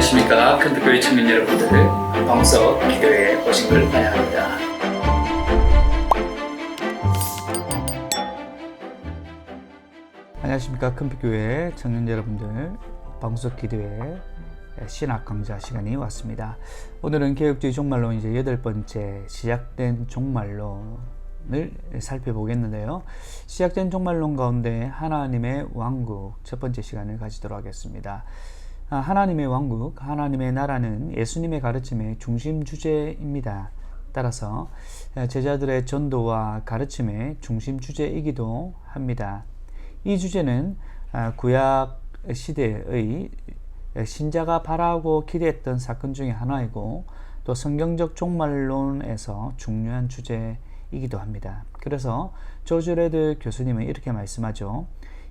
안녕하십니까. 큰빛교회 청년 여러분들, 방석 기도회에 오신 걸 환영합니다. 안녕하십니까. 큰빛교회 청년 여러분들, 방석 기도회 신학 강좌 시간이 왔습니다. 오늘은 개혁주의 종말론 이제 8번째 시작된 종말론을 살펴보겠는데요. 시작된 종말론 가운데 하나님의 왕국 첫 번째 시간을 가지도록 하겠습니다. 하나님의 왕국, 하나님의 나라는 예수님의 가르침의 중심 주제입니다. 따라서 제자들의 전도와 가르침의 중심 주제이기도 합니다. 이 주제는 구약 시대의 신자가 바라고 기대했던 사건 중에 하나이고 또 성경적 종말론에서 중요한 주제이기도 합니다. 그래서 조지 레드 교수님은 이렇게 말씀하죠.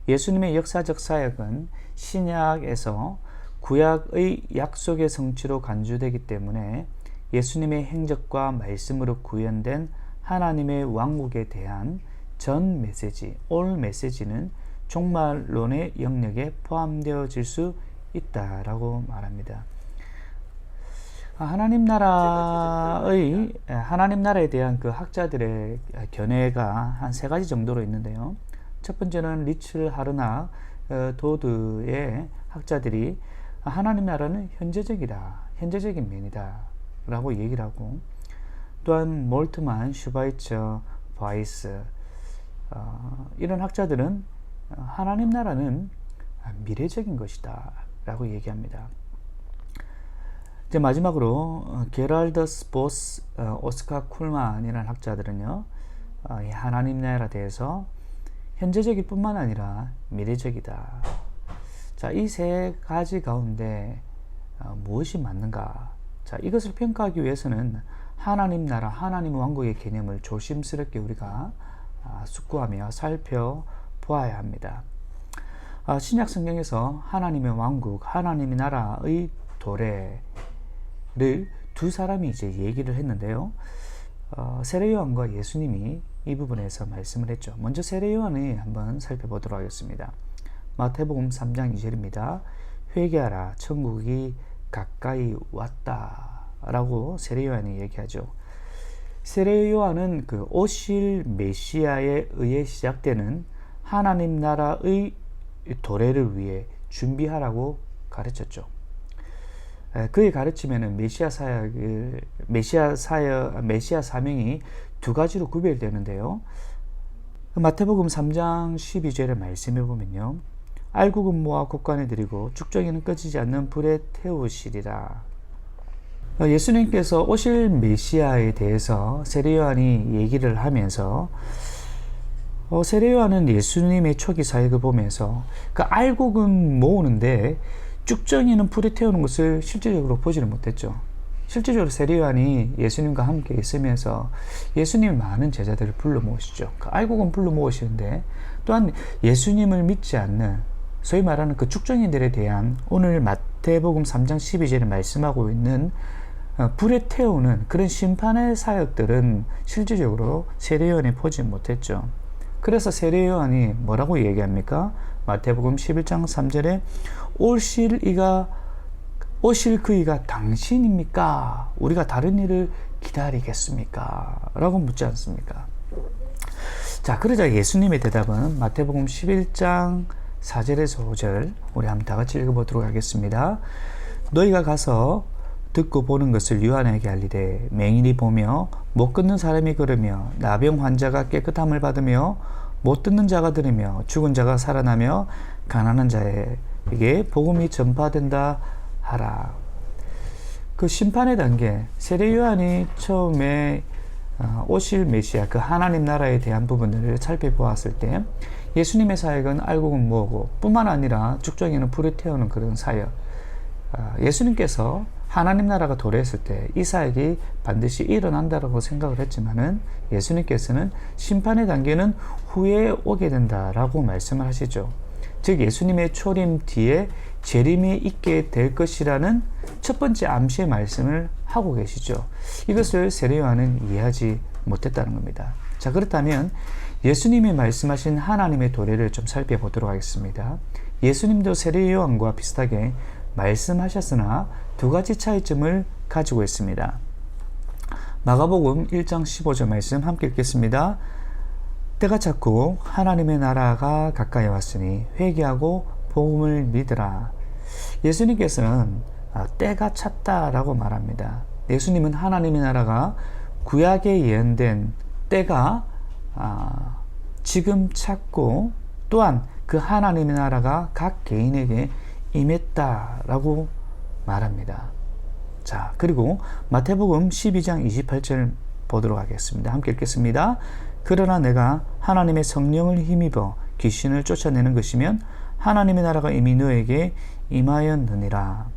예수님의 역사적 사역은 신약에서 구약의 약속의 성취로 간주되기 때문에 예수님의 행적과 말씀으로 구현된 하나님의 왕국에 대한 전 메시지, 올 메시지는 종말론의 영역에 포함되어질 수 있다라고 말합니다. 하나님 나라에 대한 그 학자들의 견해가 한 3가지 정도로 있는데요. 첫 번째는 리츠 하르나 도드의 학자들이 하나님 나라는 현재적인 면이다 라고 얘기를 하고, 또한 몰트만, 슈바이처, 바이스 이런 학자들은 하나님 나라는 미래적인 것이다 라고 얘기합니다. 이제 마지막으로 게랄더스 보스, 오스카 쿨만이라는 학자들은요, 이 하나님 나라에 대해서 현재적일 뿐만 아니라 미래적이다. 자, 이 3가지 가운데 무엇이 맞는가? 자, 이것을 평가하기 위해서는 하나님 나라, 하나님 왕국의 개념을 조심스럽게 우리가 숙고하며 살펴보아야 합니다. 신약 성경에서 하나님의 왕국, 하나님의 나라의 도래를 두 사람이 이제 얘기를 했는데요. 세례 요한과 예수님이 이 부분에서 말씀을 했죠. 먼저 세례 요한을 한번 살펴보도록 하겠습니다. 마태복음 3장 2절입니다. 회개하라, 천국이 가까이 왔다 라고 세례 요한이 얘기하죠. 세례 요한은 그 오실 메시아에 의해 시작되는 하나님 나라의 도래를 위해 준비하라고 가르쳤죠. 그의 가르침에는 메시아 사명이 2가지로 구별되는데요. 마태복음 3장 12절의 말씀해 보면요, 알곡은 모아 곡간에 들이고 쭉정이는 꺼지지 않는 불에 태우시리라. 예수님께서 오실 메시아에 대해서 세례 요한이 얘기를 하면서 세례 요한은 예수님의 초기 사역을 보면서 그 알곡은 모으는데 쭉정이는 불에 태우는 것을 실질적으로 보지는 못했죠. 실질적으로 세례 요한이 예수님과 함께 있으면서 예수님이 많은 제자들을 불러 모으시죠. 그 알곡은 불러 모으시는데, 또한 예수님을 믿지 않는 소위 말하는 그 쭉정이들에 대한 오늘 마태복음 3장 12절에 말씀하고 있는 불에 태우는 그런 심판의 사역들은 실질적으로 세례 요한이 보지 못했죠. 그래서 세례 요한이 뭐라고 얘기합니까? 마태복음 11장 3절에 오실 그이가 당신입니까? 우리가 다른 일을 기다리겠습니까? 라고 묻지 않습니까? 자, 그러자 예수님의 대답은 마태복음 11장 4절에서 5절 우리 한번 다 같이 읽어보도록 하겠습니다. 너희가 가서 듣고 보는 것을 유한에게 알리되 맹인이 보며 못 걷는 사람이 걸으며 나병 환자가 깨끗함을 받으며 못 듣는 자가 들으며 죽은 자가 살아나며 가난한 자에게 복음이 전파된다 하라. 그 심판의 단계, 세례 요한이 처음에 오실 메시아, 그 하나님 나라에 대한 부분들을 살펴보았을 때 예수님의 사역은 알곡은 모으고 뿐만 아니라 쭉정이는 불에 태우는 그런 사역, 예수님께서 하나님 나라가 도래했을 때 이 사역이 반드시 일어난다고 생각을 했지만은 예수님께서는 심판의 단계는 후에 오게 된다라고 말씀을 하시죠. 즉 예수님의 초림 뒤에 재림이 있게 될 것이라는 첫 번째 암시의 말씀을 하고 계시죠. 이것을 세례 요한은 이해하지 못했다는 겁니다. 자, 그렇다면 예수님이 말씀하신 하나님의 도래를 좀 살펴보도록 하겠습니다. 예수님도 세례 요한과 비슷하게 말씀하셨으나 두 가지 차이점을 가지고 있습니다. 마가복음 1장 15절 말씀 함께 읽겠습니다. 때가 찼고 하나님의 나라가 가까이 왔으니 회개하고 복음을 믿으라. 예수님께서는 때가 찼다라고 말합니다. 예수님은 하나님의 나라가 구약에 예언된 때가 지금 찼고 또한 그 하나님의 나라가 각 개인에게 임했다라고 말합니다. 자, 그리고 마태복음 12장 28절 보도록 하겠습니다. 함께 읽겠습니다. 그러나 내가 하나님의 성령을 힘입어 귀신을 쫓아내는 것이면 하나님의 나라가 이미 너에게 임하였느니라.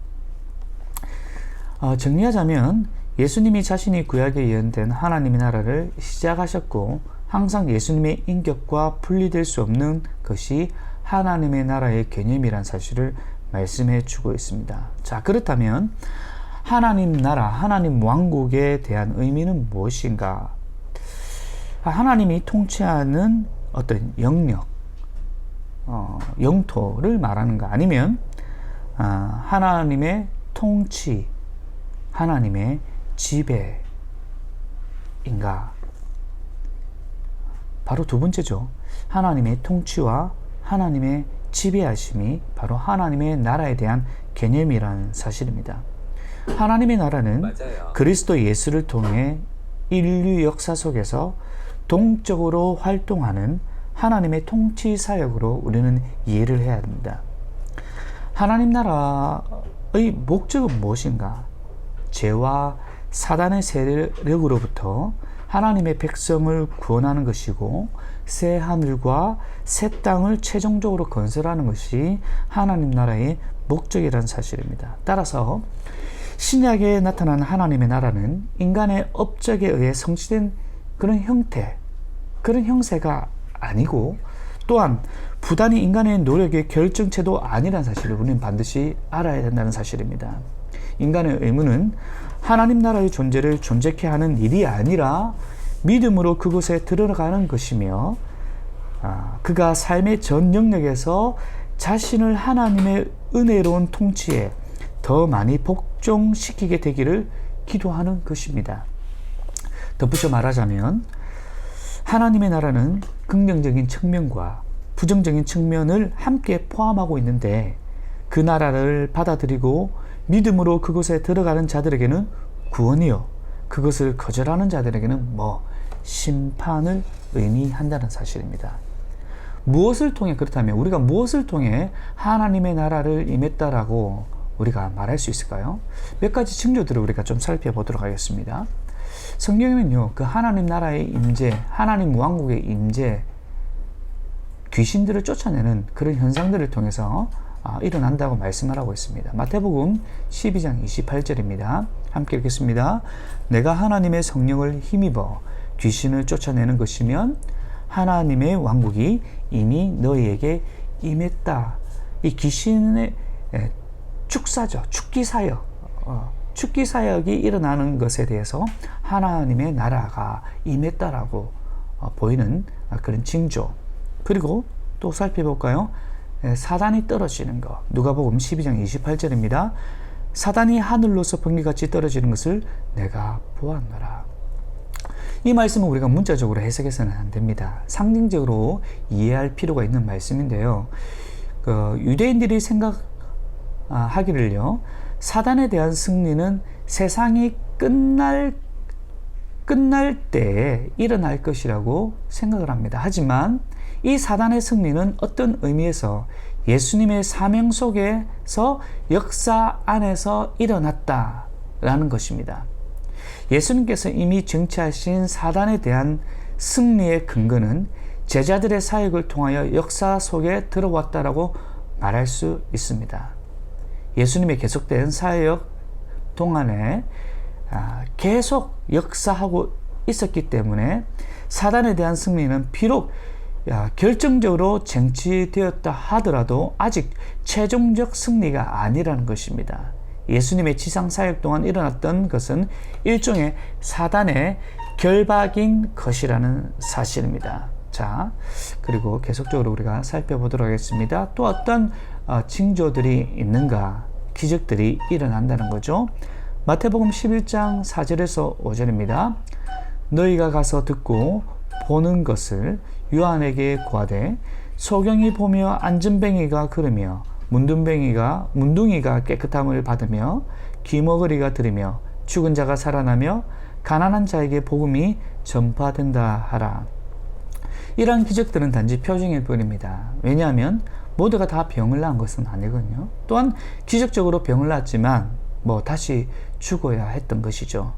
정리하자면 예수님이 자신이 구약에 예언된 하나님의 나라를 시작하셨고 항상 예수님의 인격과 분리될 수 없는 것이 하나님의 나라의 개념이란 사실을 말씀해 주고 있습니다. 자, 그렇다면 하나님 나라, 하나님 왕국에 대한 의미는 무엇인가? 하나님이 통치하는 어떤 영역, 영토를 말하는가? 아니면 하나님의 통치, 하나님의 지배인가? 바로 두 번째죠. 하나님의 통치와 하나님의 지배하심이 바로 하나님의 나라에 대한 개념이라는 사실입니다. 하나님의 나라는 맞아요. 그리스도 예수를 통해 인류 역사 속에서 동적으로 활동하는 하나님의 통치 사역으로 우리는 이해를 해야 합니다. 하나님 나라의 목적은 무엇인가? 죄와 사단의 세력으로부터 하나님의 백성을 구원하는 것이고 새 하늘과 새 땅을 최종적으로 건설하는 것이 하나님 나라의 목적이라는 사실입니다. 따라서 신약에 나타난 하나님의 나라는 인간의 업적에 의해 성취된 그런 형태, 그런 형세가 아니고 또한 부단히 인간의 노력의 결정체도 아니라는 사실을 우리는 반드시 알아야 된다는 사실입니다. 인간의 의무는 하나님 나라의 존재를 존재케 하는 일이 아니라 믿음으로 그곳에 들어가는 것이며 그가 삶의 전 영역에서 자신을 하나님의 은혜로운 통치에 더 많이 복종시키게 되기를 기도하는 것입니다. 덧붙여 말하자면 하나님의 나라는 긍정적인 측면과 부정적인 측면을 함께 포함하고 있는데 그 나라를 받아들이고 믿음으로 그곳에 들어가는 자들에게는 구원이요 그것을 거절하는 자들에게는 심판을 의미한다는 사실입니다. 무엇을 통해 그렇다면 우리가 무엇을 통해 하나님의 나라를 임했다라고 우리가 말할 수 있을까요? 몇 가지 징조들을 우리가 좀 살펴보도록 하겠습니다. 성경에는요, 그 하나님 나라의 임재, 하나님 왕국의 임재, 귀신들을 쫓아내는 그런 현상들을 통해서 일어난다고 말씀을 하고 있습니다. 마태복음 12장 28절입니다. 함께 읽겠습니다. 내가 하나님의 성령을 힘입어 귀신을 쫓아내는 것이면 하나님의 왕국이 이미 너희에게 임했다. 이 귀신의 축사죠. 축기사역. 축기사역이 일어나는 것에 대해서 하나님의 나라가 임했다라고 보이는 그런 징조. 그리고 또 살펴볼까요? 사단이 떨어지는 것. 누가복음 12장 28절입니다. 사단이 하늘로서 번개같이 떨어지는 것을 내가 보았노라. 이 말씀은 우리가 문자적으로 해석해서는 안 됩니다. 상징적으로 이해할 필요가 있는 말씀인데요. 유대인들이 생각하기를요, 사단에 대한 승리는 세상이 끝날 때에 일어날 것이라고 생각을 합니다. 하지만 이 사단의 승리는 어떤 의미에서 예수님의 사명 속에서 역사 안에서 일어났다라는 것입니다. 예수님께서 이미 정치하신 사단에 대한 승리의 근거는 제자들의 사역을 통하여 역사 속에 들어왔다라고 말할 수 있습니다. 예수님의 계속된 사역 동안에 계속 역사하고 있었기 때문에 사단에 대한 승리는 비록 결정적으로 쟁취되었다 하더라도 아직 최종적 승리가 아니라는 것입니다. 예수님의 지상 사역 동안 일어났던 것은 일종의 사단의 결박인 것이라는 사실입니다. 자, 그리고 계속적으로 우리가 살펴보도록 하겠습니다. 또 어떤 징조들이 있는가? 기적들이 일어난다는 거죠. 마태복음 11장 4절에서 5절입니다. 너희가 가서 듣고 보는 것을 요한에게 구하되 소경이 보며 안전뱅이가 걸으며 문둥이가 깨끗함을 받으며 귀머거리가 들으며 죽은 자가 살아나며 가난한 자에게 복음이 전파된다 하라. 이러한 기적들은 단지 표징일 뿐입니다. 왜냐하면 모두가 다 병을 낳은 것은 아니거든요. 또한 기적적으로 병을 낳았지만 다시 죽어야 했던 것이죠.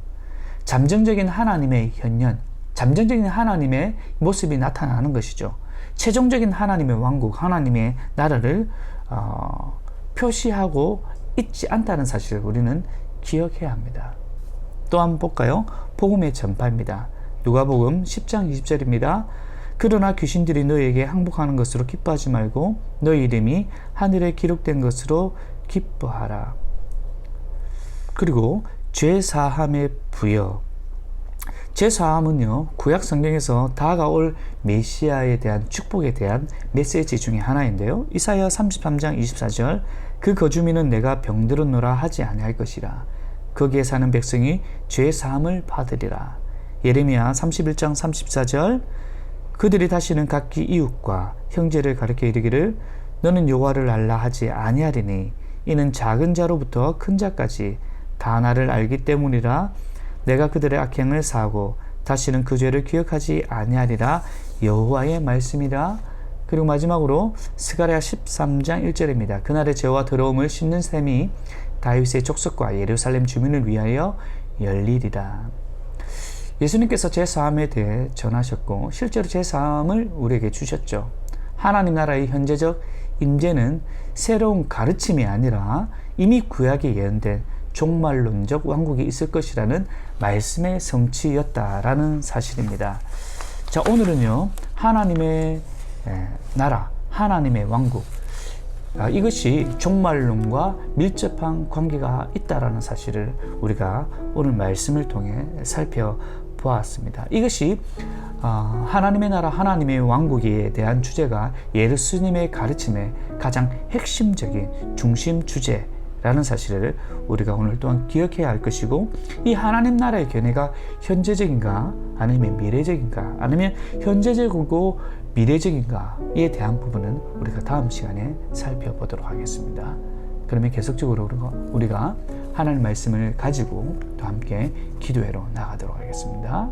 잠정적인 하나님의 현현, 잠정적인 하나님의 모습이 나타나는 것이죠. 최종적인 하나님의 왕국, 하나님의 나라를 표시하고 있지 않다는 사실을 우리는 기억해야 합니다. 또 한번 볼까요? 복음의 전파입니다. 누가복음 10장 20절입니다. 그러나 귀신들이 너희에게 항복하는 것으로 기뻐하지 말고 너희 이름이 하늘에 기록된 것으로 기뻐하라. 그리고 죄사함의 부여. 죄사함은요, 구약 성경에서 다가올 메시아에 대한 축복에 대한 메시지 중에 하나인데요. 이사야 33장 24절 그 거주민은 내가 병들었노라 하지 아니할 것이라. 거기에 사는 백성이 죄사함을 받으리라. 예레미야 31장 34절 그들이 다시는 각기 이웃과 형제를 가르쳐 이르기를 너는 여호와를 알라 하지 아니하리니 이는 작은 자로부터 큰 자까지 다 나를 알기 때문이라. 내가 그들의 악행을 사하고 다시는 그 죄를 기억하지 아니하리라. 여호와의 말씀이라. 그리고 마지막으로 스가랴 13장 1절입니다. 그날의 죄와 더러움을 씻는 셈이 다윗의 족속과 예루살렘 주민을 위하여 열리리라. 예수님께서 제사함에 대해 전하셨고 실제로 제사함을 우리에게 주셨죠. 하나님 나라의 현재적 임재는 새로운 가르침이 아니라 이미 구약에 예언된 종말론적 왕국이 있을 것이라는 말씀의 성취였다라는 사실입니다. 자, 오늘은요, 하나님의 나라, 하나님의 왕국, 이것이 종말론과 밀접한 관계가 있다라는 사실을 우리가 오늘 말씀을 통해 살펴보았습니다. 이것이 하나님의 나라, 하나님의 왕국에 대한 주제가 예수님의 가르침의 가장 핵심적인 중심 주제라는 사실을 우리가 오늘 또한 기억해야 할 것이고, 이 하나님 나라의 견해가 현재적인가 아니면 미래적인가, 아니면 현재적이고 미래적인가에 대한 부분은 우리가 다음 시간에 살펴보도록 하겠습니다. 그러면 계속적으로 우리가 하나님 말씀을 가지고 또 함께 기도회로 나가도록 하겠습니다.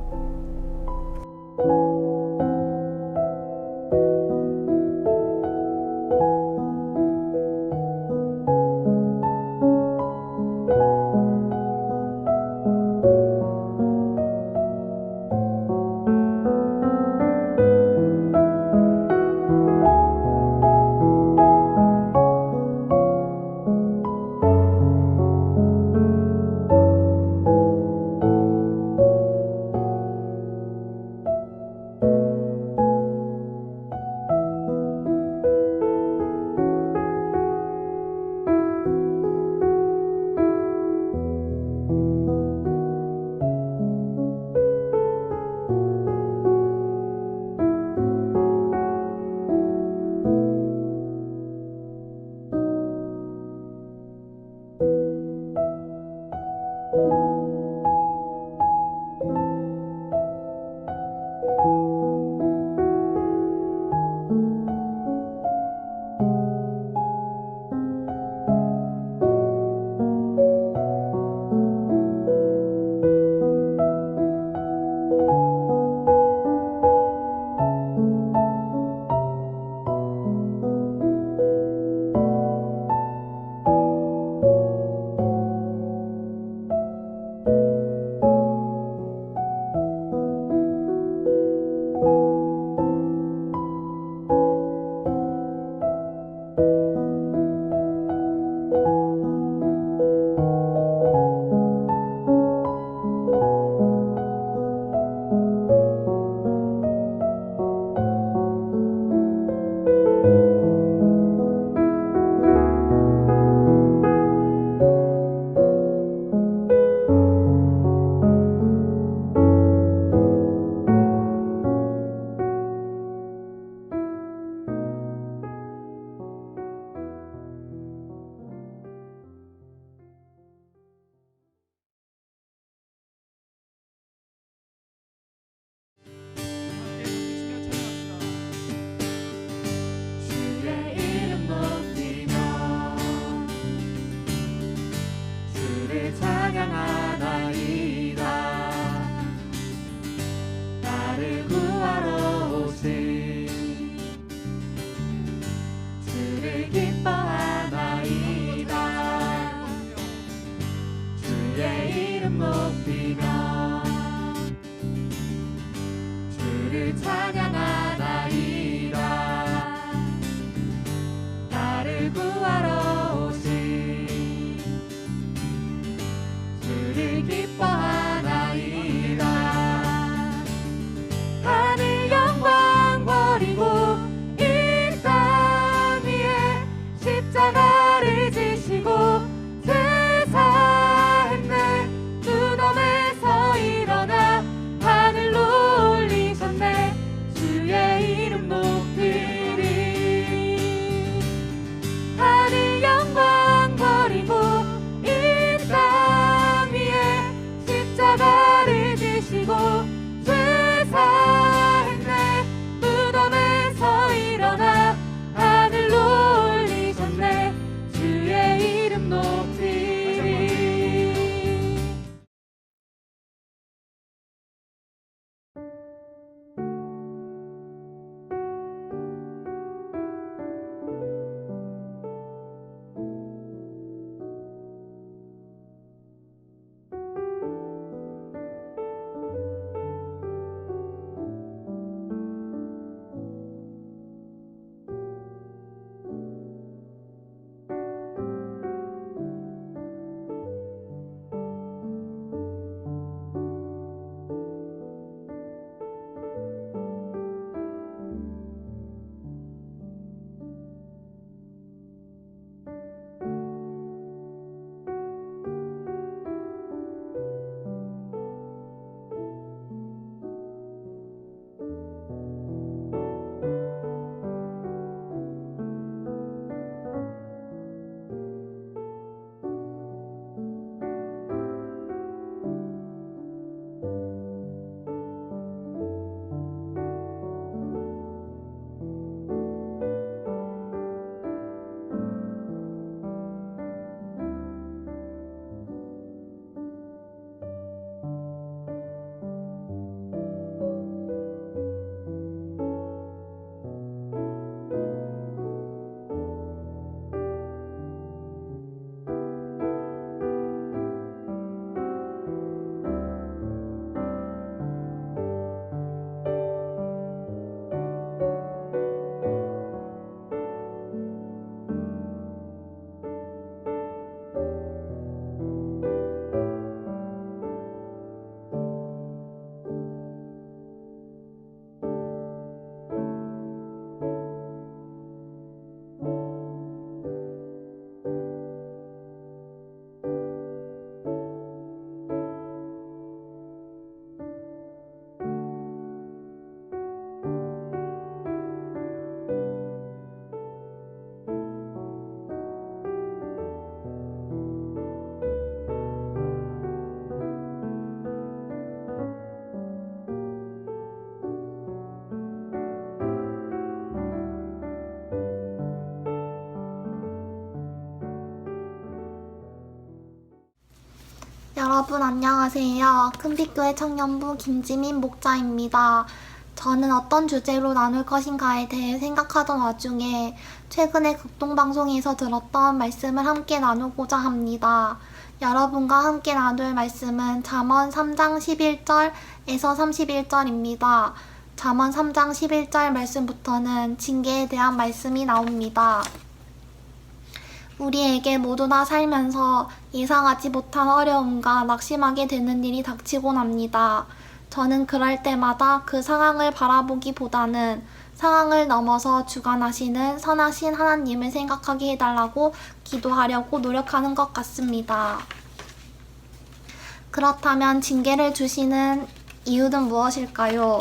찬양하나이다. 나를 구하러 오신 주를 기뻐하나이다. 하늘 영광 버리고 이 땅 위에 십자가를 지시고 제사 했네. 무덤에서 일어나 하늘로 올리셨네. 주의 이름 높이리. 하늘 영광 버리고 이 땅 위에 십자가를 지시고 제사했네. 무덤에서 일어나 하늘로 올리셨네. 주의 이름 높이리. 여러분 안녕하세요. 큰빛교회 청년부 김지민 목자입니다. 저는 어떤 주제로 나눌 것인가에 대해 생각하던 와중에 최근에 극동방송에서 들었던 말씀을 함께 나누고자 합니다. 여러분과 함께 나눌 말씀은 잠언 3장 11절에서 31절입니다. 잠언 3장 11절 말씀부터는 징계에 대한 말씀이 나옵니다. 우리에게 모두나 살면서 예상하지 못한 어려움과 낙심하게 되는 일이 닥치곤 합니다. 저는 그럴 때마다 그 상황을 바라보기보다는 상황을 넘어서 주관하시는 선하신 하나님을 생각하게 해달라고 기도하려고 노력하는 것 같습니다. 그렇다면 징계를 주시는 이유는 무엇일까요?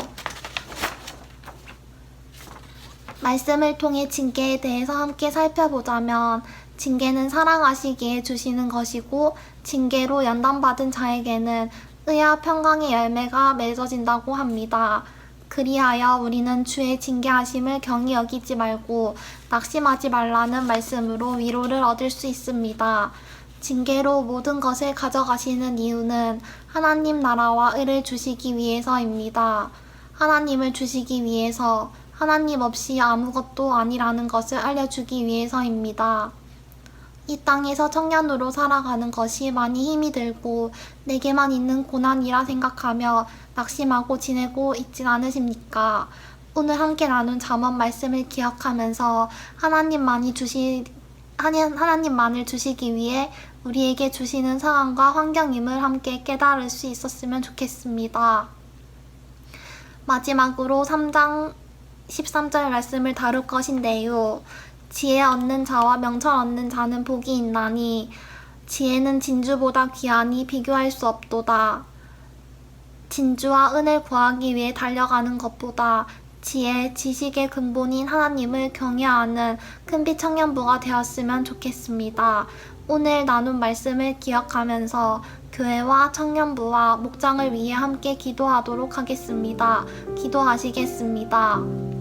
말씀을 통해 징계에 대해서 함께 살펴보자면 징계는 사랑하시기에 주시는 것이고 징계로 연단받은 자에게는 의와 평강의 열매가 맺어진다고 합니다. 그리하여 우리는 주의 징계하심을 경히 여기지 말고 낙심하지 말라는 말씀으로 위로를 얻을 수 있습니다. 징계로 모든 것을 가져가시는 이유는 하나님 나라와 의를 주시기 위해서입니다. 하나님을 주시기 위해서 하나님 없이 아무것도 아니라는 것을 알려주기 위해서입니다. 이 땅에서 청년으로 살아가는 것이 많이 힘이 들고 내게만 있는 고난이라 생각하며 낙심하고 지내고 있진 않으십니까? 오늘 함께 나눈 잠언 말씀을 기억하면서 하나님만을 주시기 위해 우리에게 주시는 상황과 환경임을 함께 깨달을 수 있었으면 좋겠습니다. 마지막으로 3장 13절 말씀을 다룰 것인데요. 지혜 얻는 자와 명철 얻는 자는 복이 있나니 지혜는 진주보다 귀하니 비교할 수 없도다. 진주와 은을 구하기 위해 달려가는 것보다 지혜, 지식의 근본인 하나님을 경외하는 큰빛 청년부가 되었으면 좋겠습니다. 오늘 나눈 말씀을 기억하면서 교회와 청년부와 목장을 위해 함께 기도하도록 하겠습니다. 기도하시겠습니다.